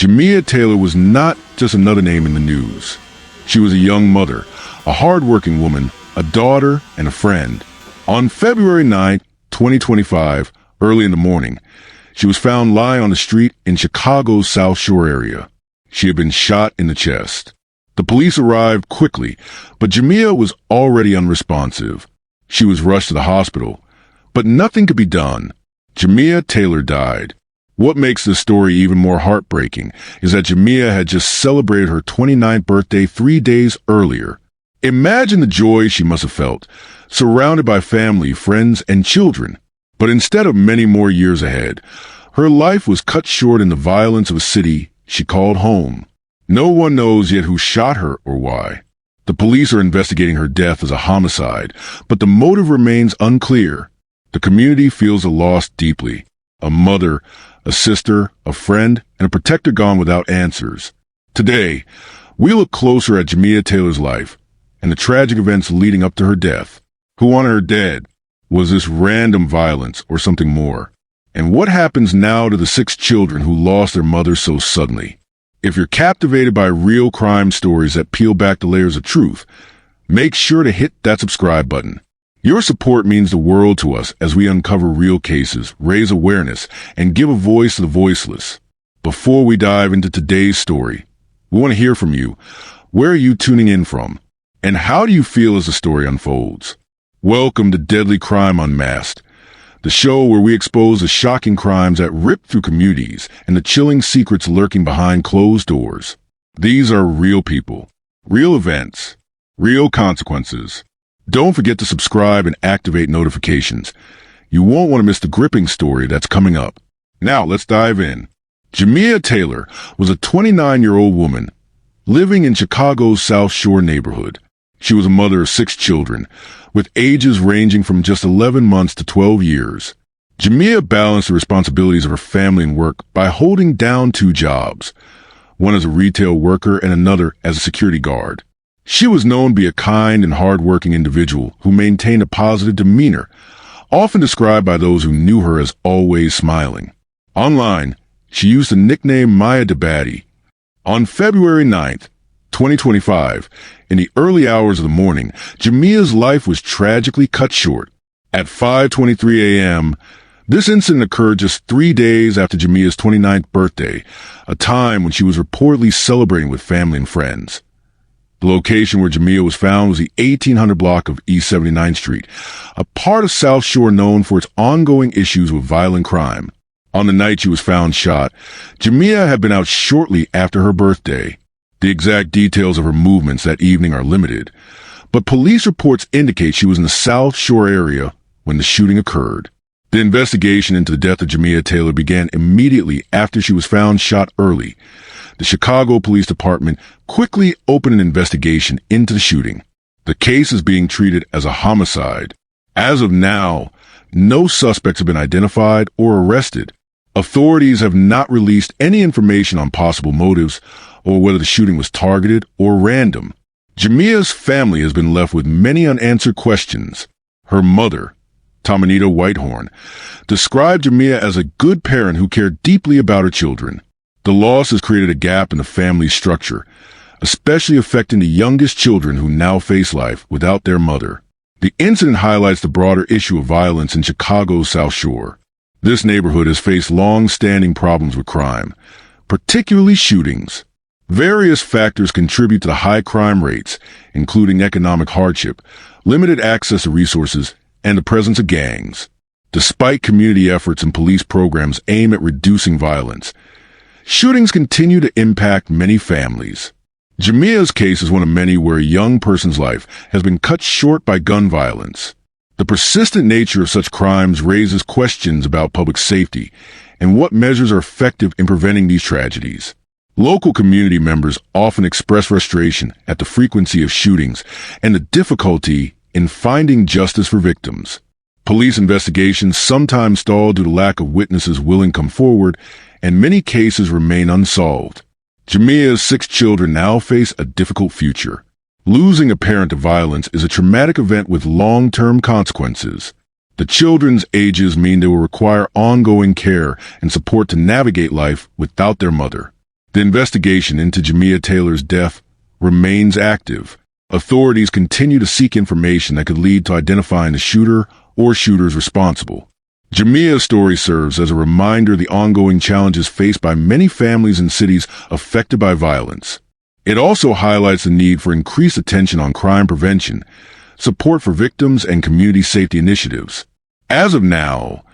Jamia Taylor was not just another name in the news. She was a young mother, a hard-working woman, a daughter, and a friend. On February 9, 2025, early in the morning, she was found lying on the street in Chicago's South Shore area. She had been shot in the chest. The police arrived quickly, but Jamia was already unresponsive. She was rushed to the hospital, but nothing could be done. Jamia Taylor died. What makes this story even more heartbreaking is that Jamia had just celebrated her 29th birthday 3 days earlier. Imagine the joy she must have felt, surrounded by family, friends, and children. But instead of many more years ahead, her life was cut short in the violence of a city she called home. No one knows yet who shot her or why. The police are investigating her death as a homicide, but the motive remains unclear. The community feels the loss deeply. A mother, a sister, a friend, and a protector gone without answers. Today, we look closer at Jamia Taylor's life and the tragic events leading up to her death. Who wanted her dead? Was this random violence or something more? And what happens now to the 6 children who lost their mother so suddenly? If you're captivated by real crime stories that peel back the layers of truth, make sure to hit that subscribe button. Your support means the world to us as we uncover real cases, raise awareness, and give a voice to the voiceless. Before we dive into today's story, we want to hear from you. Where are you tuning in from? And how do you feel as the story unfolds? Welcome to Deadly Crime Unmasked, the show where we expose the shocking crimes that rip through communities and the chilling secrets lurking behind closed doors. These are real people, real events, real consequences. Don't forget to subscribe and activate notifications. You won't want to miss the gripping story that's coming up. Now let's dive in. Jamia Taylor was a 29-year-old woman living in Chicago's South Shore neighborhood. She was a mother of 6 children, with ages ranging from just 11 months to 12 years. Jamia balanced the responsibilities of her family and work by holding down 2 jobs, one as a retail worker and another as a security guard. She was known to be a kind and hard-working individual who maintained a positive demeanor, often described by those who knew her as always smiling. Online, she used the nickname Maya Dabadi. On February 9th, 2025, in the early hours of the morning, Jamia's life was tragically cut short. At 5:23 a.m., this incident occurred just 3 days after Jamia's 29th birthday, a time when she was reportedly celebrating with family and friends. The location where Jamia was found was the 1800 block of East 79th Street, a part of South Shore known for its ongoing issues with violent crime. On the night she was found shot, Jamia had been out shortly after her birthday. The exact details of her movements that evening are limited, but police reports indicate she was in the South Shore area when the shooting occurred. The investigation into the death of Jamia Taylor began immediately after she was found shot early. The Chicago Police Department quickly opened an investigation into the shooting. The case is being treated as a homicide. As of now, no suspects have been identified or arrested. Authorities have not released any information on possible motives or whether the shooting was targeted or random. Jamia's family has been left with many unanswered questions. Her mother, Tomanita Whitehorn, described Jamia as a good parent who cared deeply about her children. The loss has created a gap in the family structure, especially affecting the youngest children who now face life without their mother. The incident highlights the broader issue of violence in Chicago's South Shore. This neighborhood has faced long-standing problems with crime, particularly shootings. Various factors contribute to the high crime rates, including economic hardship, limited access to resources, and the presence of gangs. Despite community efforts and police programs aimed at reducing violence, shootings continue to impact many families. Jamia's case is one of many where a young person's life has been cut short by gun violence. The persistent nature of such crimes raises questions about public safety and what measures are effective in preventing these tragedies. Local community members often express frustration at the frequency of shootings and the difficulty in finding justice for victims. Police investigations sometimes stall due to lack of witnesses willing to come forward, and many cases remain unsolved. Jamia's 6 children now face a difficult future. Losing a parent to violence is a traumatic event with long-term consequences. The children's ages mean they will require ongoing care and support to navigate life without their mother. The investigation into Jamia Taylor's death remains active. Authorities continue to seek information that could lead to identifying the shooter or shooters responsible. Jamia's story serves as a reminder of the ongoing challenges faced by many families and cities affected by violence. It also highlights the need for increased attention on crime prevention, support for victims, and community safety initiatives. As of now,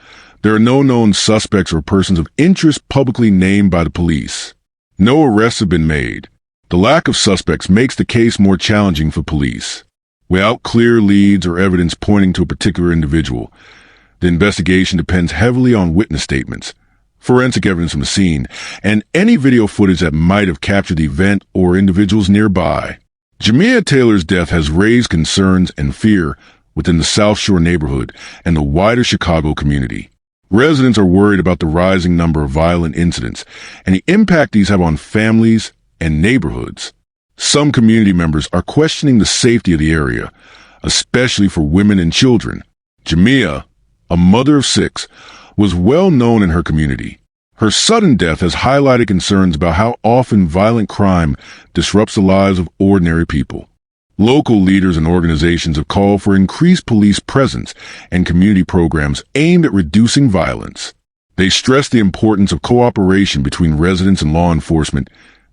there are no known suspects or persons of interest publicly named by the police. No arrests have been made. The lack of suspects makes the case more challenging for police. Without clear leads or evidence pointing to a particular individual, the investigation depends heavily on witness statements, forensic evidence from the scene, and any video footage that might have captured the event or individuals nearby. Jamia Taylor's death has raised concerns and fear within the South Shore neighborhood and the wider Chicago community. Residents are worried about the rising number of violent incidents and the impact these have on families and neighborhoods. Some community members are questioning the safety of the area, especially for women and children. Jamia, a mother of 6, was well known in her community. Her sudden death has highlighted concerns about how often violent crime disrupts the lives of ordinary people. Local leaders and organizations have called for increased police presence and community programs aimed at reducing violence. They stress the importance of cooperation between residents and law enforcement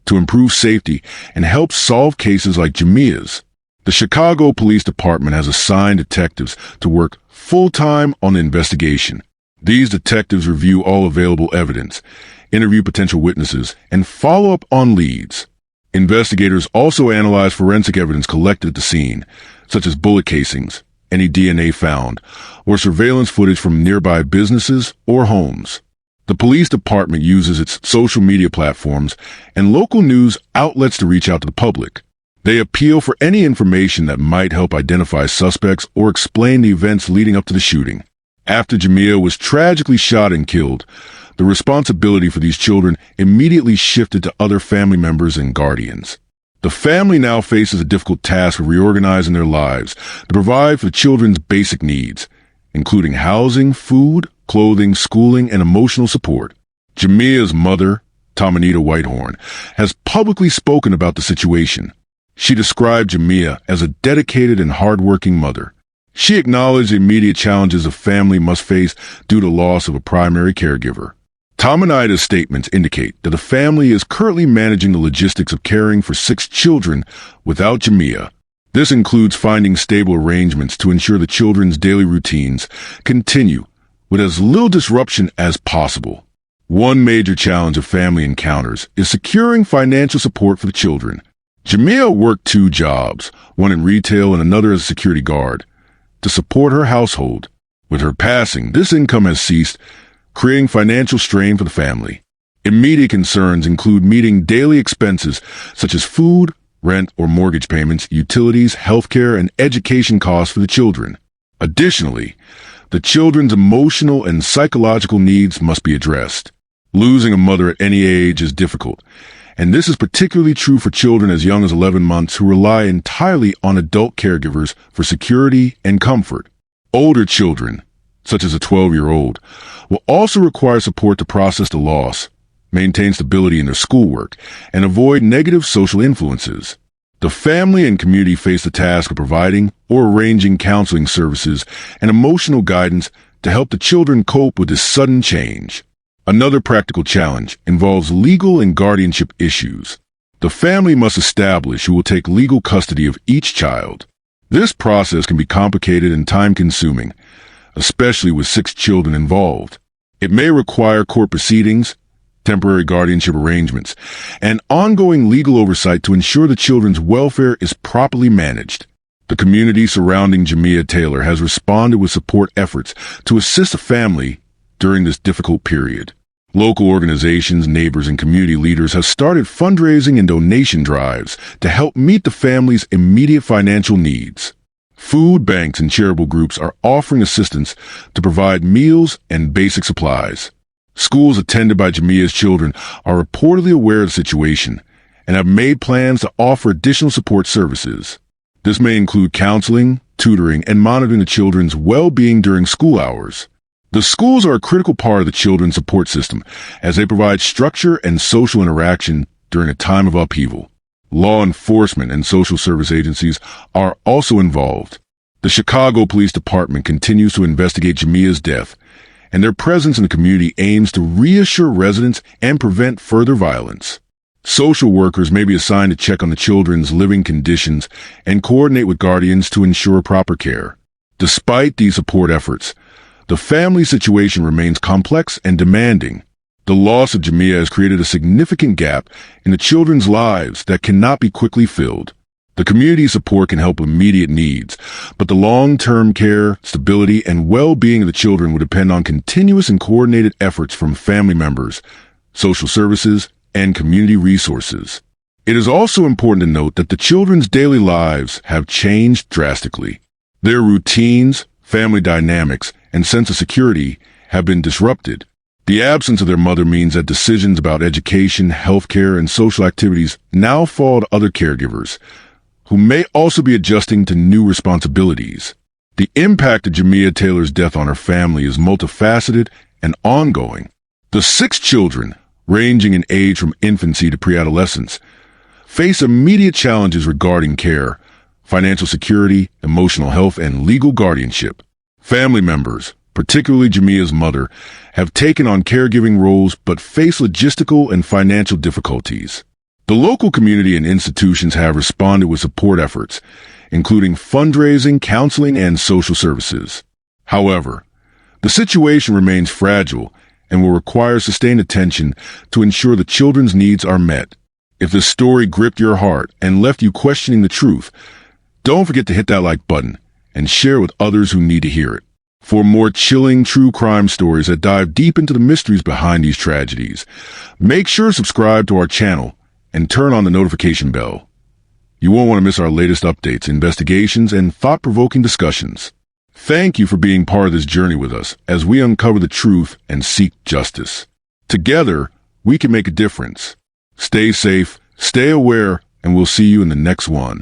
to improve safety and help solve cases like Jamia's. The Chicago Police Department has assigned detectives to work full-time on the investigation. These detectives review all available evidence, interview potential witnesses, and follow up on leads. Investigators also analyze forensic evidence collected at the scene, such as bullet casings, any DNA found, or surveillance footage from nearby businesses or homes. The police department uses its social media platforms and local news outlets to reach out to the public. They appeal for any information that might help identify suspects or explain the events leading up to the shooting. After Jamia was tragically shot and killed, the responsibility for these children immediately shifted to other family members and guardians. The family now faces a difficult task of reorganizing their lives to provide for the children's basic needs, including housing, food, clothing, schooling, and emotional support. Jamia's mother, Tomanita Whitehorn, has publicly spoken about the situation. She described Jamia as a dedicated and hardworking mother. She acknowledged the immediate challenges a family must face due to loss of a primary caregiver. Tomanita's statements indicate that the family is currently managing the logistics of caring for 6 children without Jamia. This includes finding stable arrangements to ensure the children's daily routines continue with as little disruption as possible. One major challenge a family encounters is securing financial support for the children. Jamia worked 2 jobs, one in retail and another as a security guard, to support her household. With her passing, this income has ceased, creating financial strain for the family. Immediate concerns include meeting daily expenses such as food, rent or mortgage payments, utilities, healthcare, and education costs for the children. Additionally, the children's emotional and psychological needs must be addressed. Losing a mother at any age is difficult, and this is particularly true for children as young as 11 months who rely entirely on adult caregivers for security and comfort. Older children, such as a 12-year-old, will also require support to process the loss, maintain stability in their schoolwork, and avoid negative social influences. The family and community face the task of providing or arranging counseling services and emotional guidance to help the children cope with this sudden change. Another practical challenge involves legal and guardianship issues. The family must establish who will take legal custody of each child. This process can be complicated and time-consuming, especially with 6 children involved. It may require court proceedings, temporary guardianship arrangements, and ongoing legal oversight to ensure the children's welfare is properly managed. The community surrounding Jamia Taylor has responded with support efforts to assist the family during this difficult period. Local organizations, neighbors, and community leaders have started fundraising and donation drives to help meet the family's immediate financial needs. Food banks and charitable groups are offering assistance to provide meals and basic supplies. Schools attended by Jamia's children are reportedly aware of the situation and have made plans to offer additional support services. This may include counseling, tutoring, and monitoring the children's well-being during school hours. The schools are a critical part of the children's support system as they provide structure and social interaction during a time of upheaval. Law enforcement and social service agencies are also involved. The Chicago Police Department continues to investigate Jamia's death, and their presence in the community aims to reassure residents and prevent further violence. Social workers may be assigned to check on the children's living conditions and coordinate with guardians to ensure proper care. Despite these support efforts, the family situation remains complex and demanding. The loss of Jamia has created a significant gap in the children's lives that cannot be quickly filled. The community support can help with immediate needs, but the long-term care, stability, and well-being of the children will depend on continuous and coordinated efforts from family members, social services, and community resources. It is also important to note that the children's daily lives have changed drastically. Their routines, family dynamics, and sense of security have been disrupted. The absence of their mother means that decisions about education, healthcare, and social activities now fall to other caregivers, who may also be adjusting to new responsibilities. The impact of Jamia Taylor's death on her family is multifaceted and ongoing. The 6 children, ranging in age from infancy to pre-adolescence, face immediate challenges regarding care, financial security, emotional health, and legal guardianship. Family members, particularly Jamia's mother, have taken on caregiving roles but face logistical and financial difficulties. The local community and institutions have responded with support efforts, including fundraising, counseling, and social services. However, the situation remains fragile and will require sustained attention to ensure the children's needs are met. If this story gripped your heart and left you questioning the truth, don't forget to hit that like button and share with others who need to hear it. For more chilling true crime stories that dive deep into the mysteries behind these tragedies, make sure to subscribe to our channel and turn on the notification bell. You won't want to miss our latest updates, investigations, and thought-provoking discussions. Thank you for being part of this journey with us as we uncover the truth and seek justice. Together, we can make a difference. Stay safe, stay aware, and we'll see you in the next one.